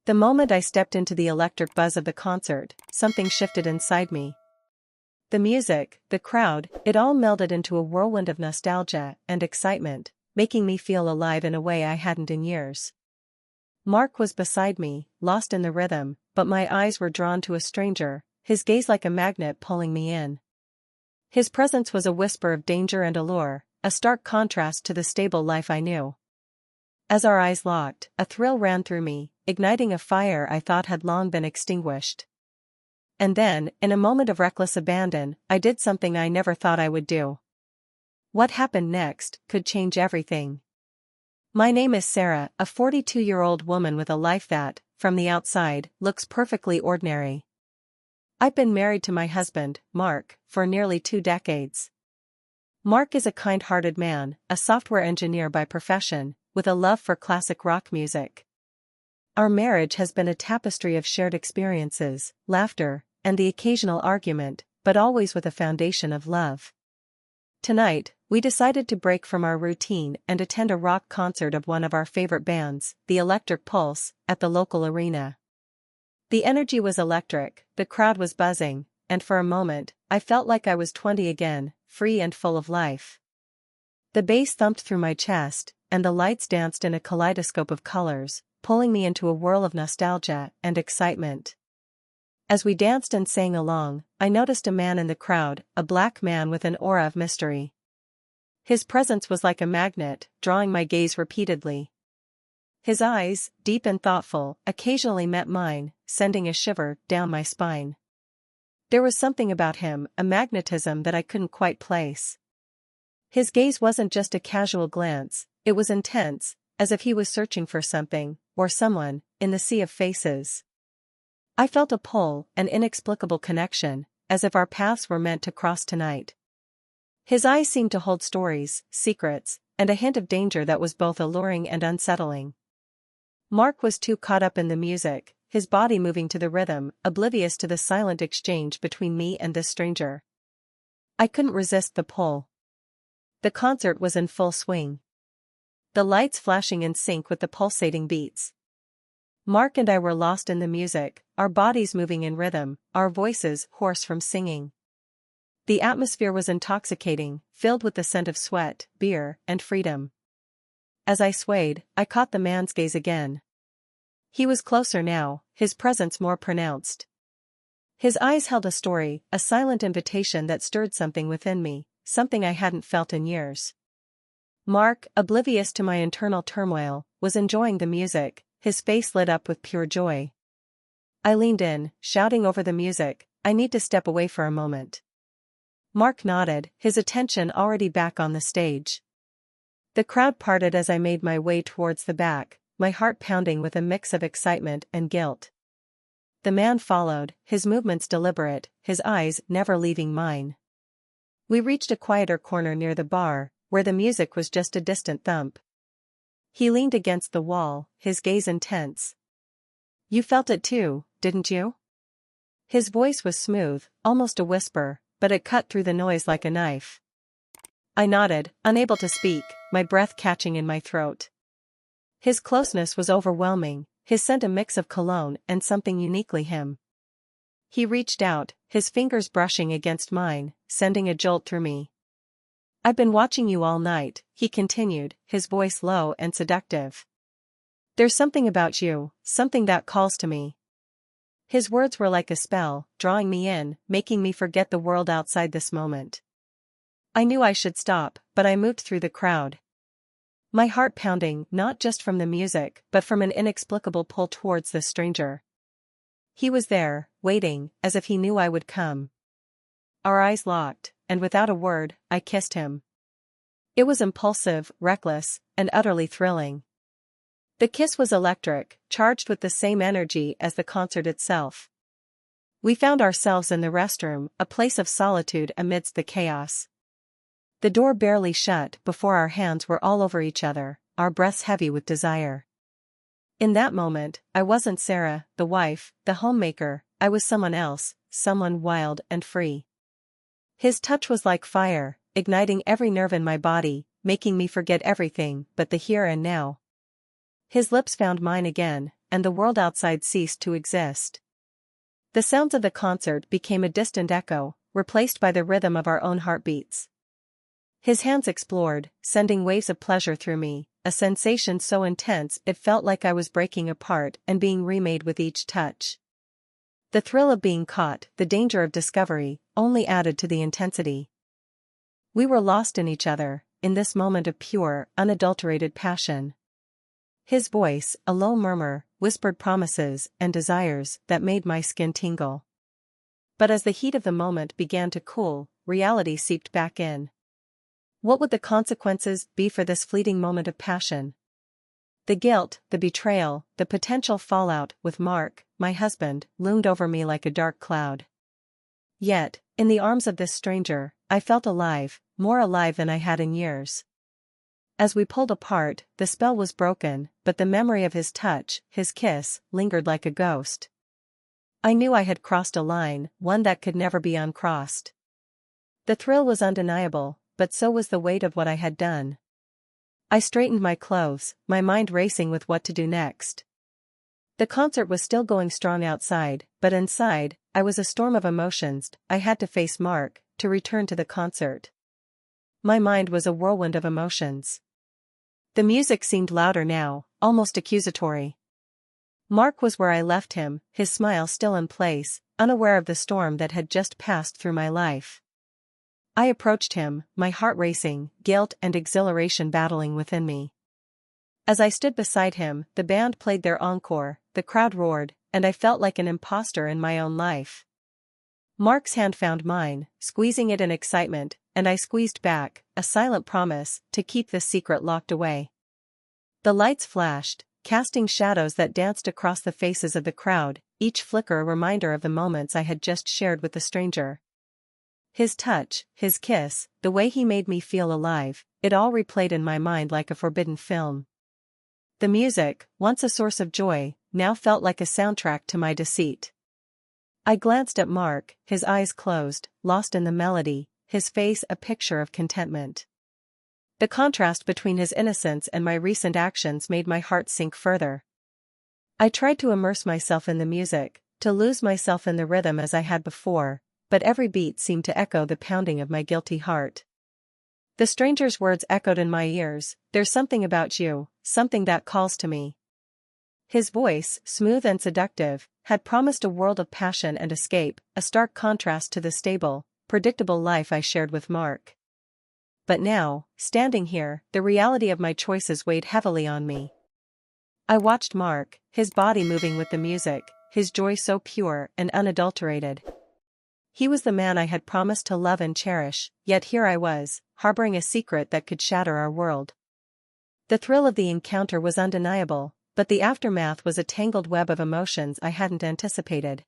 The moment I stepped into the electric buzz of the concert, something shifted inside me. The music, the crowd, it all melded into a whirlwind of nostalgia and excitement, making me feel alive in a way I hadn't in years. Mark was beside me, lost in the rhythm, but my eyes were drawn to a stranger, his gaze like a magnet pulling me in. His presence was a whisper of danger and allure, a stark contrast to the stable life I knew. As our eyes locked, a thrill ran through me, igniting a fire I thought had long been extinguished. And then, in a moment of reckless abandon, I did something I never thought I would do. What happened next could change everything. My name is Sarah, a 42-year-old woman with a life that, from the outside, looks perfectly ordinary. I've been married to my husband, Mark, for nearly 2 decades. Mark is a kind-hearted man, a software engineer by profession, with a love for classic rock music. Our marriage has been a tapestry of shared experiences, laughter, and the occasional argument, but always with a foundation of love. Tonight, we decided to break from our routine and attend a rock concert of one of our favorite bands, the Electric Pulse, at the local arena. The energy was electric, the crowd was buzzing, and for a moment, I felt like I was 20 again, free and full of life. The bass thumped through my chest, and the lights danced in a kaleidoscope of colors, pulling me into a whirl of nostalgia and excitement. As we danced and sang along, I noticed a man in the crowd, a black man with an aura of mystery. His presence was like a magnet, drawing my gaze repeatedly. His eyes, deep and thoughtful, occasionally met mine, sending a shiver down my spine. There was something about him, a magnetism that I couldn't quite place. His gaze wasn't just a casual glance, it was intense, as if he was searching for something, or someone, in the sea of faces. I felt a pull, an inexplicable connection, as if our paths were meant to cross tonight. His eyes seemed to hold stories, secrets, and a hint of danger that was both alluring and unsettling. Mark was too caught up in the music, his body moving to the rhythm, oblivious to the silent exchange between me and this stranger. I couldn't resist the pull. The concert was in full swing. The lights flashing in sync with the pulsating beats. Mark and I were lost in the music, our bodies moving in rhythm, our voices hoarse from singing. The atmosphere was intoxicating, filled with the scent of sweat, beer, and freedom. As I swayed, I caught the man's gaze again. He was closer now, his presence more pronounced. His eyes held a story, a silent invitation that stirred something within me, something I hadn't felt in years. Mark, oblivious to my internal turmoil, was enjoying the music, his face lit up with pure joy. I leaned in, shouting over the music, "I need to step away for a moment." Mark nodded, his attention already back on the stage. The crowd parted as I made my way towards the back, my heart pounding with a mix of excitement and guilt. The man followed, his movements deliberate, his eyes never leaving mine. We reached a quieter corner near the bar, where the music was just a distant thump. He leaned against the wall, his gaze intense. "You felt it too, didn't you?" His voice was smooth, almost a whisper, but it cut through the noise like a knife. I nodded, unable to speak, my breath catching in my throat. His closeness was overwhelming, his scent a mix of cologne and something uniquely him. He reached out, his fingers brushing against mine, sending a jolt through me. "I've been watching you all night," he continued, his voice low and seductive. "There's something about you, something that calls to me." His words were like a spell, drawing me in, making me forget the world outside this moment. I knew I should stop, but I moved through the crowd. My heart pounding not just from the music but from an inexplicable pull towards this stranger. He was there, waiting, as if he knew I would come. Our eyes locked, and without a word, I kissed him. It was impulsive, reckless, and utterly thrilling. The kiss was electric, charged with the same energy as the concert itself. We found ourselves in the restroom, a place of solitude amidst the chaos. The door barely shut before our hands were all over each other, our breaths heavy with desire. In that moment, I wasn't Sarah, the wife, the homemaker, I was someone else, someone wild and free. His touch was like fire, igniting every nerve in my body, making me forget everything but the here and now. His lips found mine again, and the world outside ceased to exist. The sounds of the concert became a distant echo, replaced by the rhythm of our own heartbeats. His hands explored, sending waves of pleasure through me, a sensation so intense it felt like I was breaking apart and being remade with each touch. The thrill of being caught, the danger of discovery, only added to the intensity. We were lost in each other, in this moment of pure, unadulterated passion. His voice, a low murmur, whispered promises and desires that made my skin tingle. But as the heat of the moment began to cool, reality seeped back in. What would the consequences be for this fleeting moment of passion? The guilt, the betrayal, the potential fallout with Mark, my husband, loomed over me like a dark cloud. Yet, in the arms of this stranger, I felt alive, more alive than I had in years. As we pulled apart, the spell was broken, but the memory of his touch, his kiss, lingered like a ghost. I knew I had crossed a line, one that could never be uncrossed. The thrill was undeniable, but so was the weight of what I had done. I straightened my clothes, my mind racing with what to do next. The concert was still going strong outside, but inside, I was a storm of emotions. I had to face Mark, to return to the concert. My mind was a whirlwind of emotions. The music seemed louder now, almost accusatory. Mark was where I left him, his smile still in place, unaware of the storm that had just passed through my life. I approached him, my heart racing, guilt and exhilaration battling within me. As I stood beside him, the band played their encore, the crowd roared, and I felt like an imposter in my own life. Mark's hand found mine, squeezing it in excitement, and I squeezed back, a silent promise to keep this secret locked away. The lights flashed, casting shadows that danced across the faces of the crowd, each flicker a reminder of the moments I had just shared with the stranger. His touch, his kiss, the way he made me feel alive, it all replayed in my mind like a forbidden film. The music, once a source of joy, now felt like a soundtrack to my deceit. I glanced at Mark, his eyes closed, lost in the melody, his face a picture of contentment. The contrast between his innocence and my recent actions made my heart sink further. I tried to immerse myself in the music, to lose myself in the rhythm as I had before, but every beat seemed to echo the pounding of my guilty heart. The stranger's words echoed in my ears, "There's something about you, something that calls to me." His voice, smooth and seductive, had promised a world of passion and escape, a stark contrast to the stable, predictable life I shared with Mark. But now, standing here, the reality of my choices weighed heavily on me. I watched Mark, his body moving with the music, his joy so pure and unadulterated. He was the man I had promised to love and cherish, yet here I was, harboring a secret that could shatter our world. The thrill of the encounter was undeniable, but the aftermath was a tangled web of emotions I hadn't anticipated.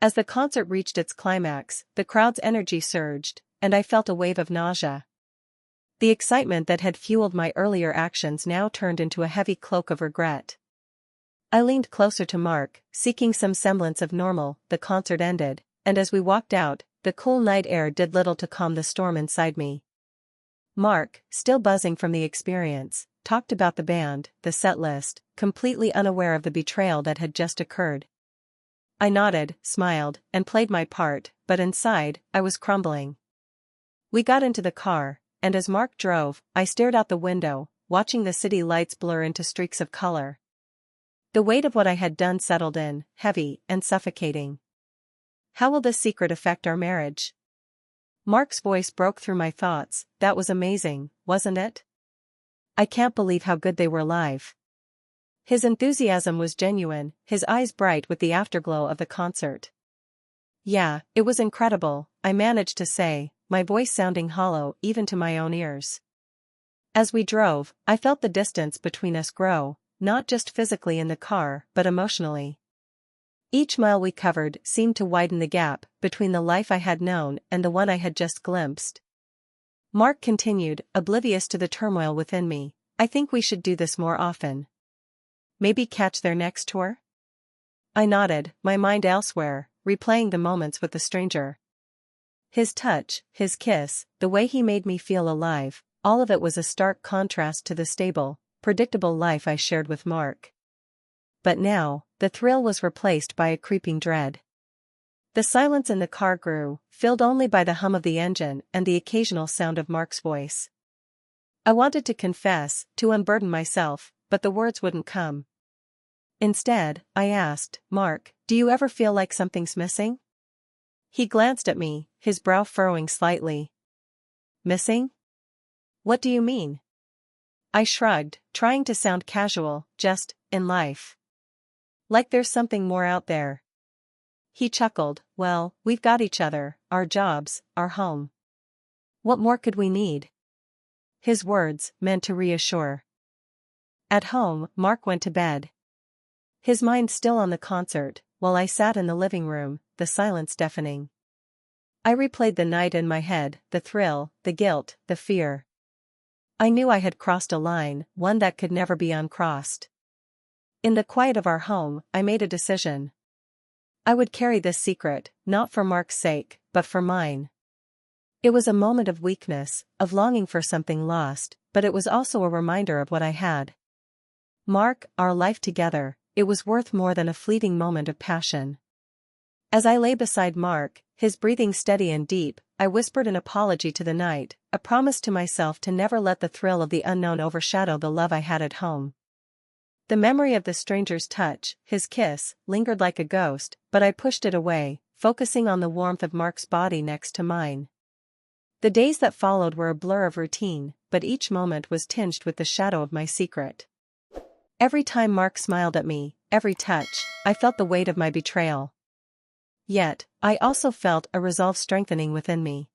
As the concert reached its climax, the crowd's energy surged, and I felt a wave of nausea. The excitement that had fueled my earlier actions now turned into a heavy cloak of regret. I leaned closer to Mark, seeking some semblance of normal. The concert ended, and as we walked out, the cool night air did little to calm the storm inside me. Mark, still buzzing from the experience, talked about the band, the set list, completely unaware of the betrayal that had just occurred. I nodded, smiled, and played my part, but inside, I was crumbling. We got into the car, and as Mark drove, I stared out the window, watching the city lights blur into streaks of color. The weight of what I had done settled in, heavy and suffocating. How will this secret affect our marriage? Mark's voice broke through my thoughts. That was amazing, wasn't it? I can't believe how good they were live. His enthusiasm was genuine, his eyes bright with the afterglow of the concert. Yeah, it was incredible, I managed to say, my voice sounding hollow even to my own ears. As we drove, I felt the distance between us grow, not just physically in the car, but emotionally. Each mile we covered seemed to widen the gap between the life I had known and the one I had just glimpsed. Mark continued, oblivious to the turmoil within me, I think we should do this more often. Maybe catch their next tour? I nodded, my mind elsewhere, replaying the moments with the stranger. His touch, his kiss, the way he made me feel alive, all of it was a stark contrast to the stable, predictable life I shared with Mark. but now, the thrill was replaced by a creeping dread. The silence in the car grew, filled only by the hum of the engine and the occasional sound of Mark's voice. I wanted to confess, to unburden myself, but the words wouldn't come. Instead, I asked, "Mark, do you ever feel like something's missing?" He glanced at me, his brow furrowing slightly. "Missing? What do you mean?" I shrugged, trying to sound casual, "Just, in life. Like there's something more out there." He chuckled, "Well, we've got each other, our jobs, our home. What more could we need?" His words, meant to reassure. At home, Mark went to bed. His mind still on the concert, while I sat in the living room, the silence deafening. I replayed the night in my head, the thrill, the guilt, the fear. I knew I had crossed a line, one that could never be uncrossed. In the quiet of our home, I made a decision. I would carry this secret, not for Mark's sake, but for mine. It was a moment of weakness, of longing for something lost, but it was also a reminder of what I had. Mark, our life together, it was worth more than a fleeting moment of passion. As I lay beside Mark, his breathing steady and deep, I whispered an apology to the night, a promise to myself to never let the thrill of the unknown overshadow the love I had at home. The memory of the stranger's touch, his kiss, lingered like a ghost, but I pushed it away, focusing on the warmth of Mark's body next to mine. The days that followed were a blur of routine, but each moment was tinged with the shadow of my secret. Every time Mark smiled at me, every touch, I felt the weight of my betrayal. Yet, I also felt a resolve strengthening within me.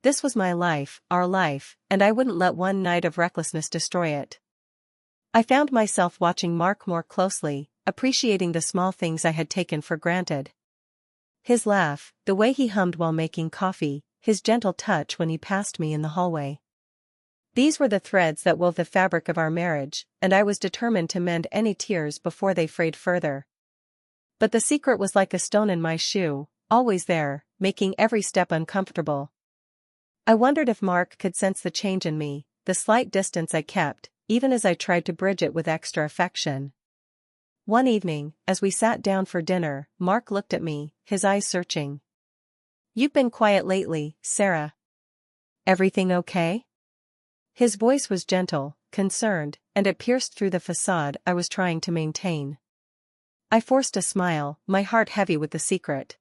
This was my life, our life, and I wouldn't let one night of recklessness destroy it. I found myself watching Mark more closely, appreciating the small things I had taken for granted. His laugh, the way he hummed while making coffee, his gentle touch when he passed me in the hallway. These were the threads that wove the fabric of our marriage, and I was determined to mend any tears before they frayed further. But the secret was like a stone in my shoe, always there, making every step uncomfortable. I wondered if Mark could sense the change in me, the slight distance I kept, even as I tried to bridge it with extra affection. One evening, as we sat down for dinner, Mark looked at me, his eyes searching. "You've been quiet lately, Sarah. Everything okay?" His voice was gentle, concerned, and it pierced through the facade I was trying to maintain. I forced a smile, my heart heavy with the secret.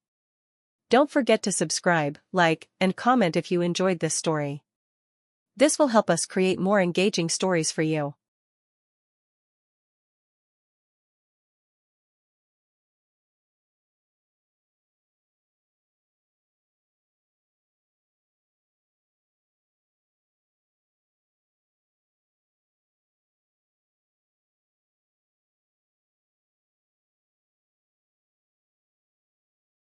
Don't forget to subscribe, like, and comment if you enjoyed this story. This will help us create more engaging stories for you.